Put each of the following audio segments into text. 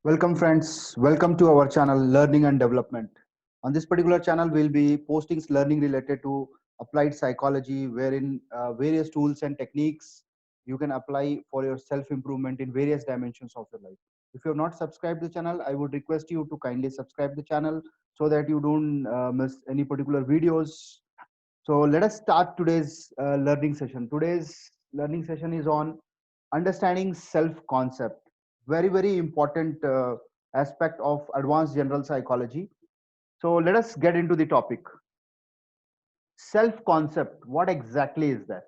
Welcome friends, welcome to our channel Learning and Development. On this particular channel, we'll be posting learning related to applied psychology wherein various tools and techniques you can apply for your self-improvement in various dimensions of your life. If you have not subscribed the channel, I would request you to kindly subscribe the channel so that you don't miss any particular videos. So let us start today's learning session. Today's learning session is on understanding self-concept. Very important aspect of advanced general psychology. So let us get into the topic. Self-concept. What exactly is that?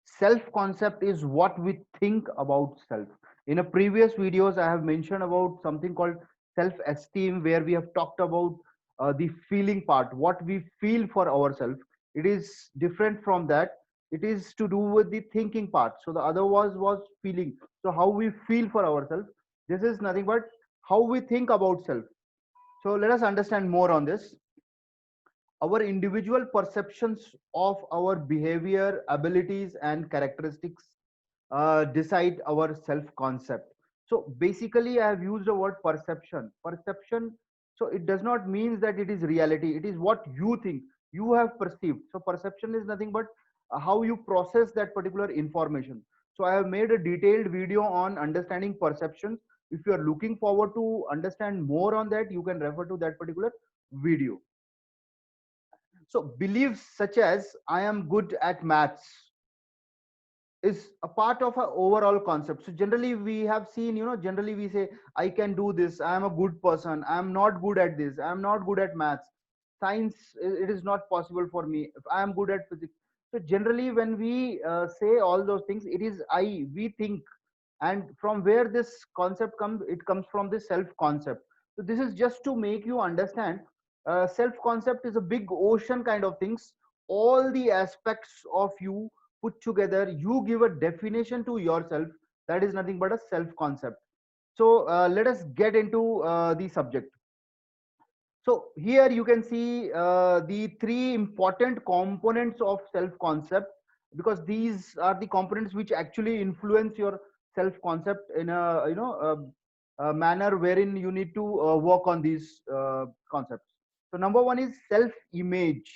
Self-concept is what we think about self. In a previous videos, I have mentioned about something called self-esteem, where we have talked about the feeling part, what we feel for ourselves. It is different from that. It is to do with the thinking part. So the other was feeling. So how we feel for ourselves. This is nothing but how we think about self. So let us understand more on this. Our individual perceptions of our behavior, abilities, and characteristics decide our self concept. So basically, I have used the word perception. Perception, so it does not mean that it is reality, it is what you think, you have perceived. So perception is nothing but how you process that particular information. So I have made a detailed video on understanding perceptions. If you are looking forward to understand more on that, you can refer to that particular video. So beliefs such as I am good at maths is a part of our overall concept. So generally we have seen, generally we say, I can do this, I am a good person, I am not good at this, I am not good at maths, science, it is not possible for me, if I am good at physics. So generally when we say all those things, it is we think. And from where this concept comes, it comes from the self concept. So this is just to make you understand, self concept is a big ocean kind of things. All the aspects of you put together, you give a definition to yourself. That is nothing but a self concept. So let us get into the subject. So here you can see the three important components of self concept, because these are the components which actually influence your self concept in a a manner wherein you need to work on these concepts. So number one is self image.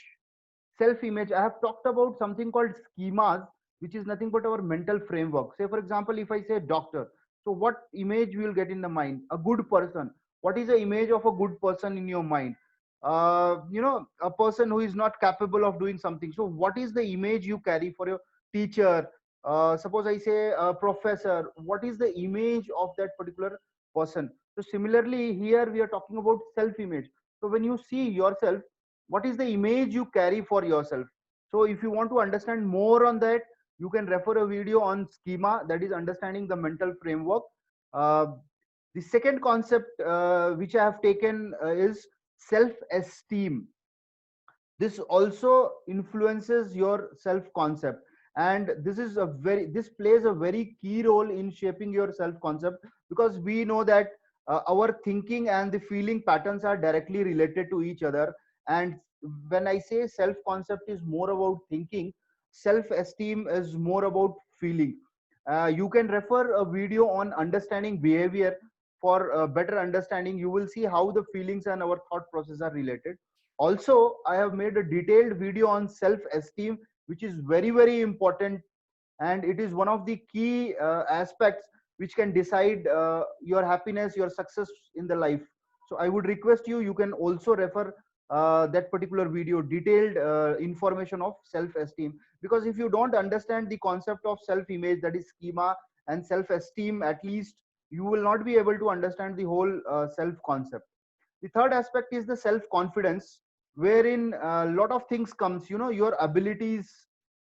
Self image, I have talked about something called schemas, which is nothing but our mental framework. Say for example, if I say doctor, so what image will get in the mind? A good person. What is the image of a good person in your mind? A person who is not capable of doing something. So what is the image you carry for your teacher? Suppose I say a professor, what is the image of that particular person? So similarly here we are talking about self image. So when you see yourself, what is the image you carry for yourself? So if you want to understand more on that, you can refer a video on schema, that is understanding the mental framework. uh, the second concept which I have taken is self esteem. This also influences your self concept, and this plays a very key role in shaping your self concept, because we know that our thinking and the feeling patterns are directly related to each other. And when I say self concept is more about thinking, self esteem is more about feeling. You can refer a video on understanding behavior. For better understanding, you will see how the feelings and our thought process are related. Also, I have made a detailed video on self esteem, which is very important, and it is one of the key aspects which can decide your happiness, your success in the life. So I would request you, you can also refer that particular video, detailed information of self esteem. Because if you don't understand the concept of self image, that is schema, and self esteem at least, you will not be able to understand the whole self concept. The third aspect is the self confidence, wherein a lot of things comes, your abilities.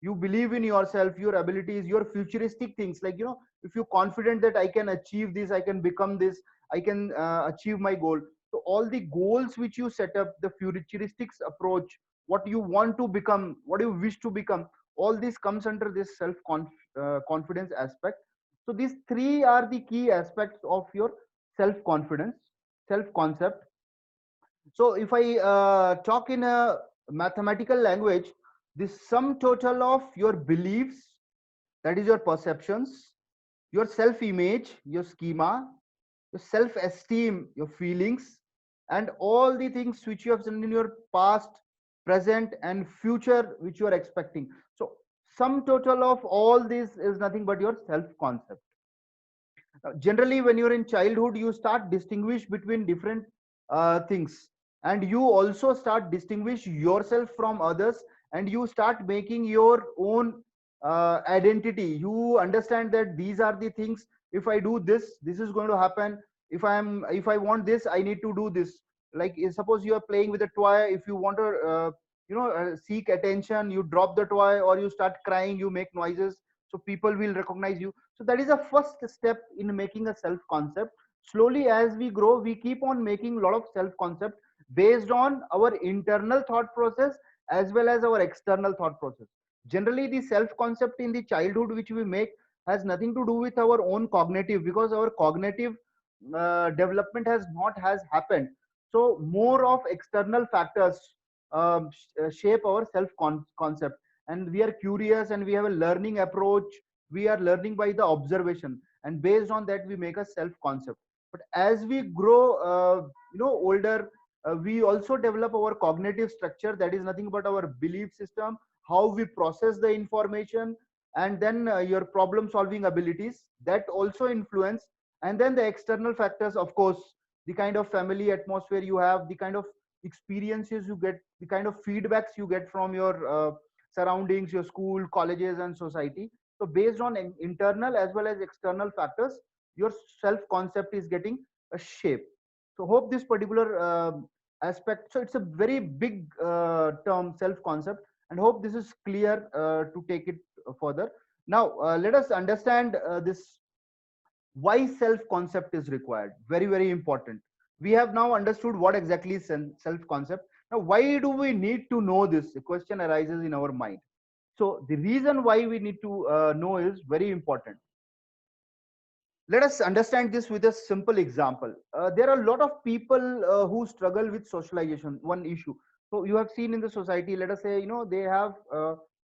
You believe in yourself, your abilities, your futuristic things, like if you're confident that I can achieve this, I can become this, I can achieve my goal. So all the goals which you set up, the futuristic approach, what you want to become, what you wish to become, all this comes under this confidence aspect. So these three are the key aspects of your self confidence, self concept. So if I talk in a mathematical language, the sum total of your beliefs, that is your perceptions, your self image, your schema, your self-esteem, your feelings, and all the things which you have done in your past, present, and future which you are expecting. So sum total of all this is nothing but your self-concept. Generally, when you're in childhood, you start distinguish between different things, and you also start distinguish yourself from others, and you start making your own identity. You understand that these are the things. If I do this, this is going to happen. If I want this, I need to do this. Like suppose you are playing with a toy. If you want to seek attention, you drop the toy or you start crying, you make noises, so people will recognize you. So that is a first step in making a self concept. Slowly as we grow, we keep on making a lot of self concept based on our internal thought process as well as our external thought process. Generally the self concept in the childhood which we make has nothing to do with our own cognitive, because our cognitive development has happened. So more of external factors shape our self concept, and we are curious and we have a learning approach. We are learning by the observation, and based on that we make a self concept. But as we grow older, we also develop our cognitive structure, that is nothing but our belief system, how we process the information, and then your problem solving abilities that also influence. And then the external factors, of course, the kind of family atmosphere you have, the kind of experiences you get, the kind of feedbacks you get from your surroundings, your school, colleges, and society. So based on internal as well as external factors, your self concept is getting a shape. So hope this particular aspect, so it's a very big term, self concept, and hope this is clear to take it further. Now let us understand this, why self concept is required. Very very important. We have now understood what exactly is self concept. Now why do we need to know this? The question arises in our mind. So the reason why we need to know is very important. Let us understand this with a simple example. There are a lot of people who struggle with socialization, one issue. So you have seen in the society, let us say, they have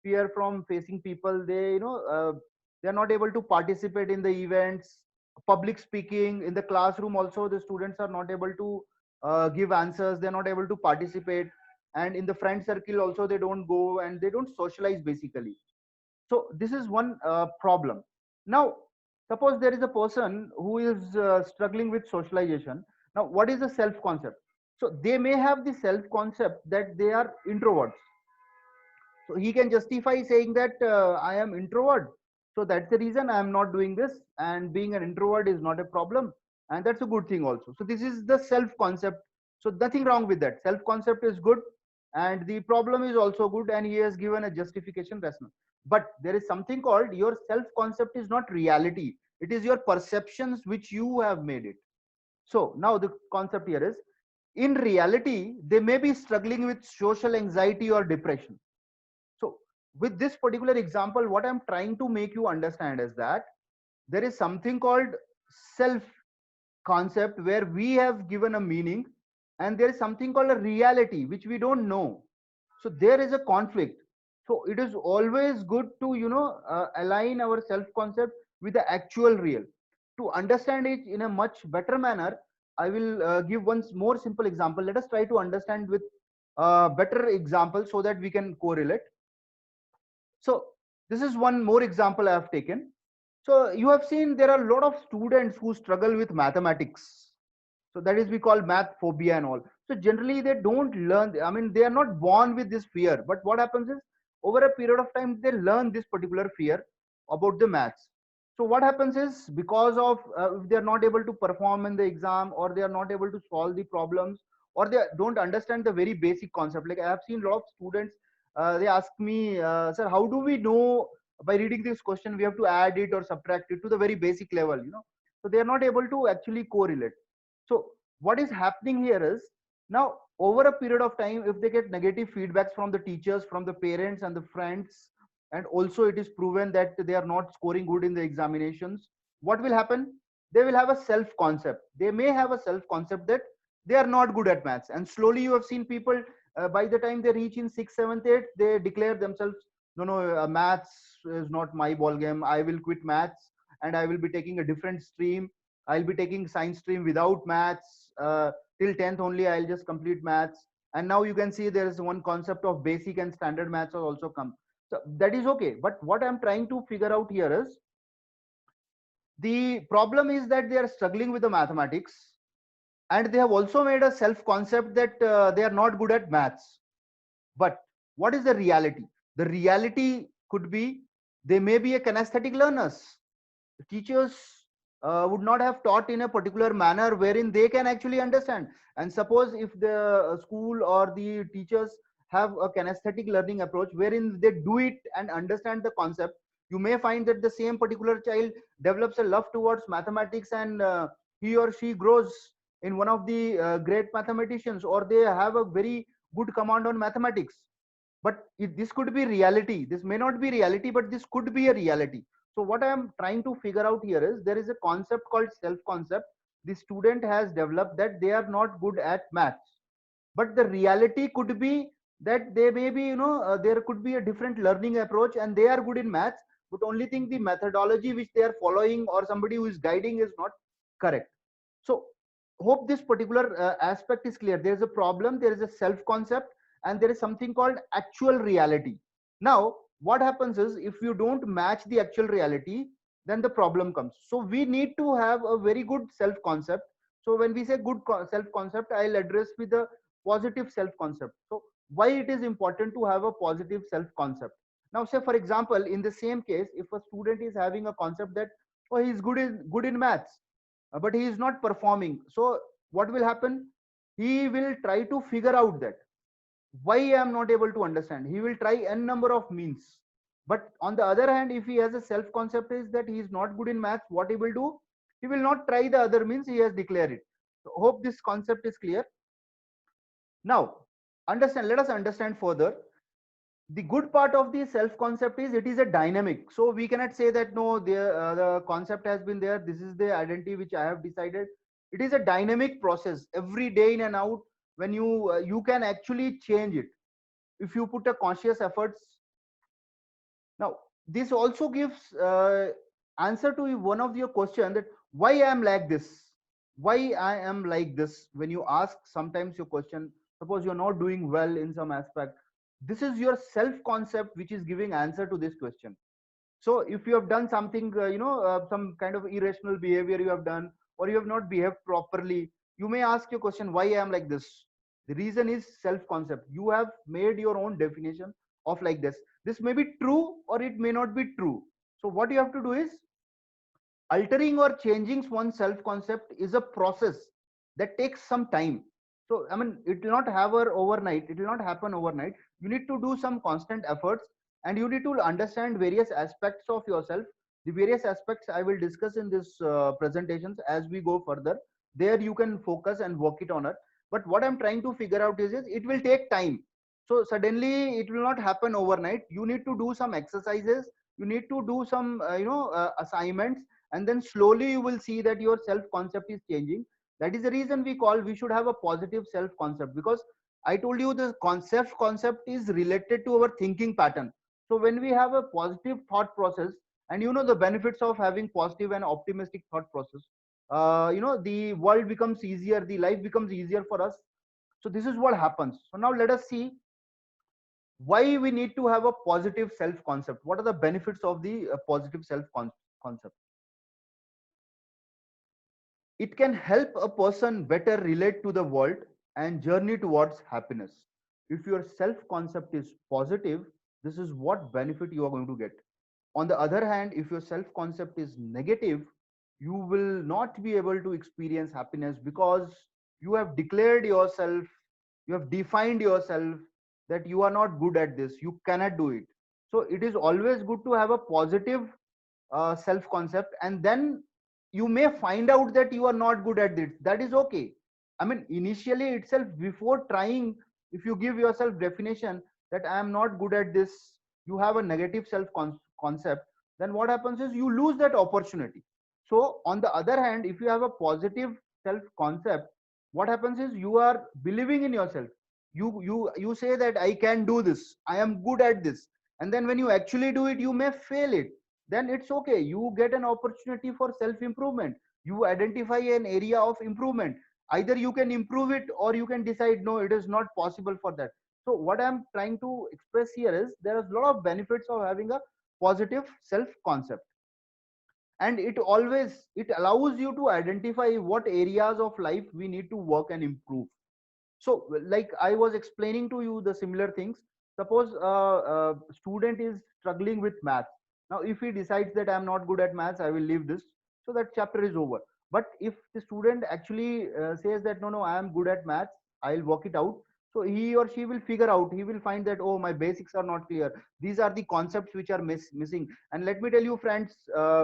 fear from facing people. They are not able to participate in the events, public speaking. In the classroom also, the students are not able to give answers. They're not able to participate. And in the friend circle also, they don't go and they don't socialize basically. So this is one problem. Now suppose there is a person who is struggling with socialization. Now what is the self concept? So they may have the self concept that they are introverts. So he can justify saying that I am introvert, so that's the reason I am not doing this, and being an introvert is not a problem, and that's a good thing also. So this is the self concept. So nothing wrong with that. Self concept is good, and the problem is also good, and he has given a justification rationale. But there is something called, your self concept is not reality, it is your perceptions which you have made it. So now the concept here is, in reality they may be struggling with social anxiety or depression. So with this particular example, what I'm trying to make you understand is that there is something called self concept where we have given a meaning, and there is something called a reality which we don't know. So there is a conflict. So it is always good to align our self concept with the actual real. To understand it in a much better manner, I will give one more simple example. Let us try to understand with better example so that we can correlate. So this is one more example I have taken. So you have seen there are a lot of students who struggle with mathematics. So that is we call math phobia and all. So generally they don't learn. I mean, they are not born with this fear. But what happens is, over a period of time they learn this particular fear about the maths. So what happens is, because of if they are not able to perform in the exam, or they are not able to solve the problems, or they don't understand the very basic concept. Like I have seen a lot of students, they ask me, sir, how do we know by reading this question we have to add it or subtract it to the very basic level, so they are not able to actually correlate. So what is happening here is, now over a period of time, if they get negative feedbacks from the teachers, from the parents and the friends, and also it is proven that they are not scoring good in the examinations, what will happen? They will have a self concept. They may have a self concept that they are not good at maths, and slowly you have seen people, by the time they reach in 6th 7th 8th, they declare themselves, no no, maths is not my ball game, I will quit maths and I will be taking a different stream. I'll be taking science stream without maths. Till 10th only I'll just complete maths. And now you can see there is one concept of basic and standard maths has also come. So that is okay. But what I'm trying to figure out here is, the problem is that they are struggling with the mathematics, and they have also made a self concept that they are not good at maths. But what is the reality? The reality could be they may be a kinesthetic learners. Teachers would not have taught in a particular manner wherein they can actually understand. And suppose if the school or the teachers have a kinesthetic learning approach wherein they do it and understand the concept, you may find that the same particular child develops a love towards mathematics, and he or she grows in one of the great mathematicians, or they have a very good command on mathematics. But this could be reality, this may not be reality, but this could be a reality. So what I am trying to figure out here is, there is a concept called self concept. The student has developed that they are not good at maths, but the reality could be that they may be, there could be a different learning approach and they are good in maths, but only thing, the methodology which they are following or somebody who is guiding is not correct. So hope this particular aspect is clear. There is a problem, there is a self concept, and there is something called actual reality. Now what happens is, if you don't match the actual reality, then the problem comes. So we need to have a very good self concept. So when we say good self concept, I'll address with the positive self concept. So why it is important to have a positive self concept? Now say for example, in the same case, if a student is having a concept that, oh, he's good in maths, but he is not performing, so what will happen? He will try to figure out that why I am not able to understand. He will try n number of means. But on the other hand, if he has a self concept is that he is not good in maths, what he will do? He will not try the other means, he has declared it. So hope this concept is clear. Now understand, let us understand further. The good part of the self concept is, it is a dynamic. So we cannot say that no, the concept has been there, this is the identity which I have decided. It is a dynamic process, every day in and out. When you can actually change it if you put a conscious efforts. Now this also gives answer to one of your question, that why I am like this, why I am like this. When you ask sometimes your question, suppose you're not doing well in some aspect, this is your self concept which is giving answer to this question. So if you have done something, some kind of irrational behavior you have done, or you have not behaved properly, you may ask your question, why I am like this? The reason is self concept. You have made your own definition of like this may be true or it may not be true. So what you have to do is, altering or changing one's self concept is a process that takes some time. So I mean, it will not have overnight, it will not happen overnight. You need to do some constant efforts, and you need to understand various aspects of yourself. The various aspects I will discuss in this presentations as we go further. There you can focus and work it on it. But what I'm trying to figure out is it will take time. So suddenly it will not happen overnight. You need to do some exercises, you need to do some assignments, and then slowly you will see that your self concept is changing. That is the reason we should have a positive self concept, because I told you the concept is related to our thinking pattern. So when we have a positive thought process, and the benefits of having positive and optimistic thought process, the world becomes easier, the life becomes easier for us. So this is what happens. So now let us see why we need to have a positive self concept. What are the benefits of the positive self concept? It can help a person better relate to the world and journey towards happiness. If your self concept is positive, this is what benefit you are going to get. On the other hand, if your self concept is negative, you will not be able to experience happiness, because you have declared yourself, you have defined yourself that you are not good at this, you cannot do it. So it is always good to have a positive self concept, and then you may find out that you are not good at it. That is okay. I mean, initially itself, before trying, if you give yourself definition that I am not good at this, you have a negative self concept, then what happens is you lose that opportunity. So on the other hand, if you have a positive self concept, what happens is you are believing in yourself. You say that I can do this, I am good at this, and then when you actually do it, you may fail it. Then it's okay, you get an opportunity for self improvement. You identify an area of improvement. Either you can improve it, or you can decide no, it is not possible for that. So what I'm trying to express here is there is a lot of benefits of having a positive self concept, and it allows you to identify what areas of life we need to work and improve. So like I was explaining to you the similar things. Suppose a student is struggling with maths. Now if he decides that I'm not good at maths, I will leave this, so that chapter is over. But if the student actually says that no, I am good at maths, I'll work it out, so he or she will figure out, he will find that, oh, my basics are not clear, these are the concepts which are missing. And let me tell you friends,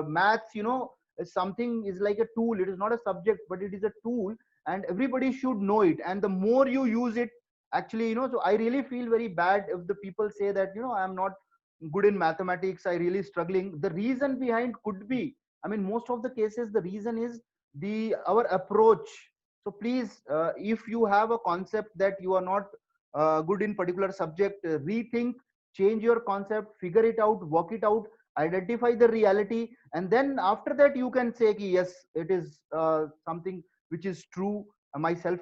maths, is something, is like a tool. It is not a subject, but it is a tool, and everybody should know it. And the more you use it, actually, so I really feel very bad if the people say that I am not good in mathematics, I really struggling. The reason behind could be, I mean, most of the cases the reason is the our approach. So please, if you have a concept that you are not good in particular subject, rethink, change your concept, figure it out, work it out, identify the reality, and then after that you can say ki, yes, it is something which is true. My self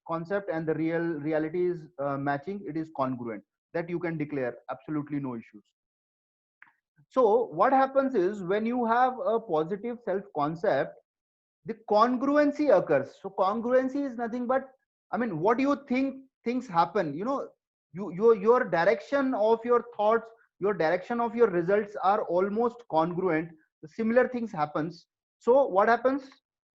concept and the reality is matching, it is congruent, that you can declare absolutely no issues. So what happens is when you have a positive self concept, the congruency occurs. So congruency is nothing but, I mean, what you think, things happen. Your direction of your thoughts, your direction of your results are almost congruent. The similar things happens. So what happens?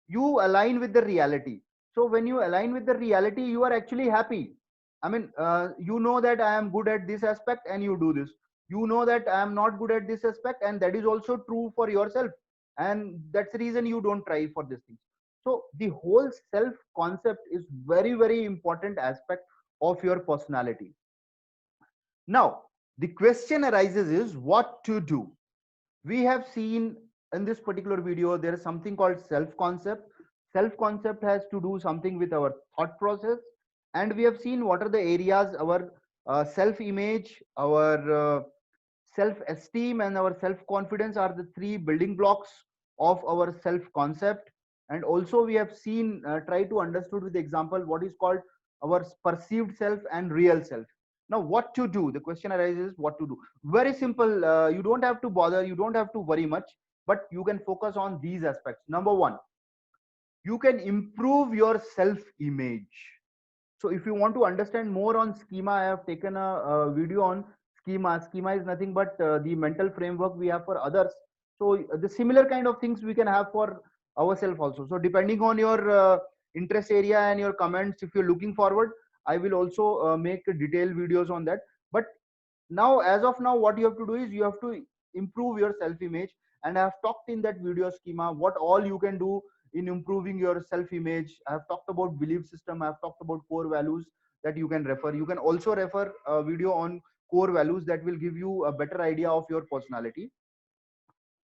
You align with the reality. So when you align with the reality, you are actually happy. I mean, you know that I am good at this aspect, and you do this. You know that I am not good at this aspect, and that is also true for yourself, and that's the reason you don't try for these things. So the whole self concept is very, very important aspect of your personality. Now the question arises is what to do. We have seen in this particular video there is something called self concept. Self concept has to do something with our thought process, and we have seen what are the areas, our self image, our self esteem, and our self confidence are the three building blocks of our self concept. And also we have seen, try to understood with the example, what is called our perceived self and real self. Now what to do, the question arises, what to do? Very simple. You don't have to bother, you don't have to worry much, but you can focus on these aspects. Number one, you can improve your self image. So if you want to understand more on schema, I have taken a video on schema. Schema is nothing but the mental framework we have for others. So the similar kind of things we can have for ourselves also. So depending on your interest area and your comments, if you're looking forward, I will also make detailed videos on that. But now, as of now, what you have to do is you have to improve your self image. And I have talked in that video schema what all you can do in improving your self image. I have talked about belief system, I have talked about core values that you can refer. You can also refer a video on core values that will give you a better idea of your personality.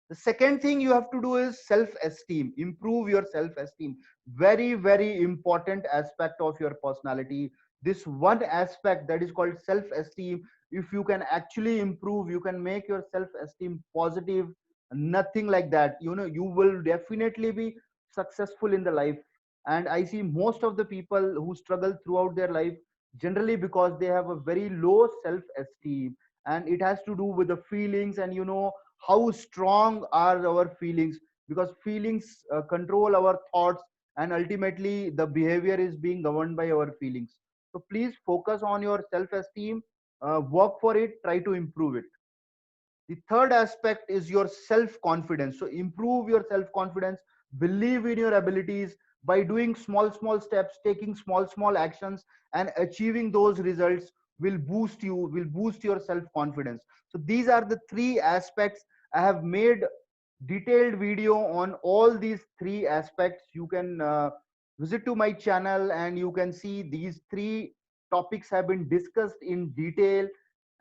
The second thing you have to do is self esteem. Improve your self esteem. Very, very important aspect of your personality. This one aspect that is called self esteem, if you can actually improve, you can make your self esteem positive, nothing like that, you will definitely be successful in the life. And I see most of the people who struggle throughout their life generally because they have a very low self esteem. And it has to do with the feelings, and how strong are our feelings, because feelings control our thoughts, and ultimately the behavior is being governed by our feelings. So please focus on your self esteem, work for it, try to improve it. The third aspect is your self confidence. So improve your self confidence, believe in your abilities by doing small steps, taking small actions, and achieving those results will boost you, will boost your self confidence. So these are the three aspects. I have made detailed video on all these three aspects. You can visit to my channel and you can see these three topics have been discussed in detail.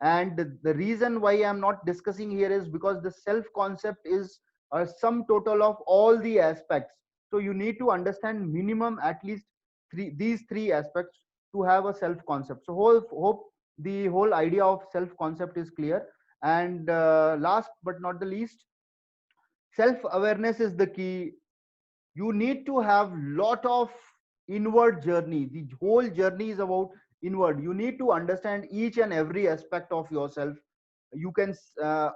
And the reason why I'm not discussing here is because the self concept is a sum total of all the aspects. So you need to understand minimum at least these three aspects to have a self concept. So hope the whole idea of self concept is clear. And last but not the least, self awareness is the key. You need to have lot of inward journey. The whole journey is about inward. You need to understand each and every aspect of yourself. You can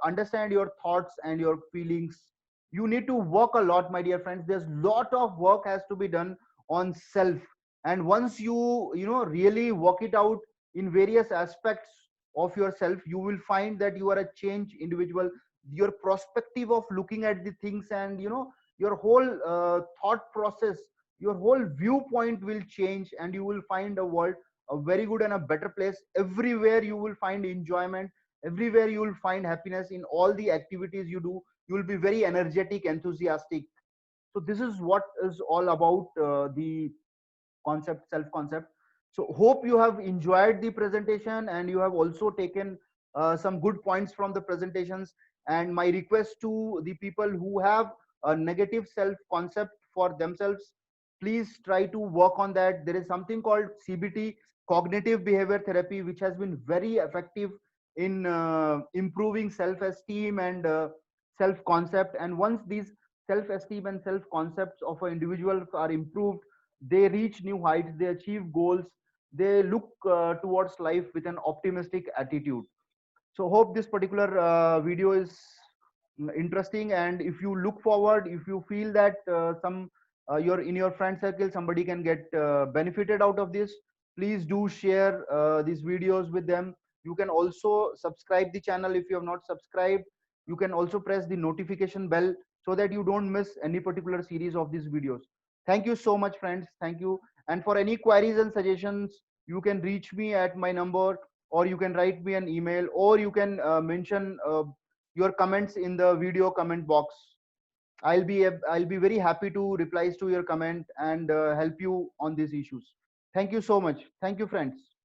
understand your thoughts and your feelings. You need to work a lot, my dear friends. There's lot of work has to be done on self. And once you really work it out in various aspects of yourself, you will find that you are a changed individual. Your perspective of looking at the things, and your whole thought process, your whole viewpoint will change, and you will find a world a very good and a better place. Everywhere you will find enjoyment, everywhere you will find happiness. In all the activities you do, you will be very energetic, enthusiastic. So this is what is all about the concept, self concept. So hope you have enjoyed the presentation, and you have also taken some good points from the presentations. And my request to the people who have a negative self concept for themselves, please try to work on that. There is something called CBT, cognitive behavior therapy, which has been very effective in improving self esteem and self concept. And once these self esteem and self concepts of an individual are improved, they reach new heights, they achieve goals, they look towards life with an optimistic attitude. So hope this particular video is interesting. And if you look forward, if you feel that some your in your friend circle somebody can get benefited out of this, please do share these videos with them. You can also subscribe the channel if you have not subscribed. You can also press the notification bell so that you don't miss any particular series of these videos. Thank you so much, friends. Thank you. And for any queries and suggestions, you can reach me at my number, or you can write me an email, or you can mention your comments in the video comment box. I'll be very happy to replies to your comment and help you on these issues. Thank you so much. Thank you, friends.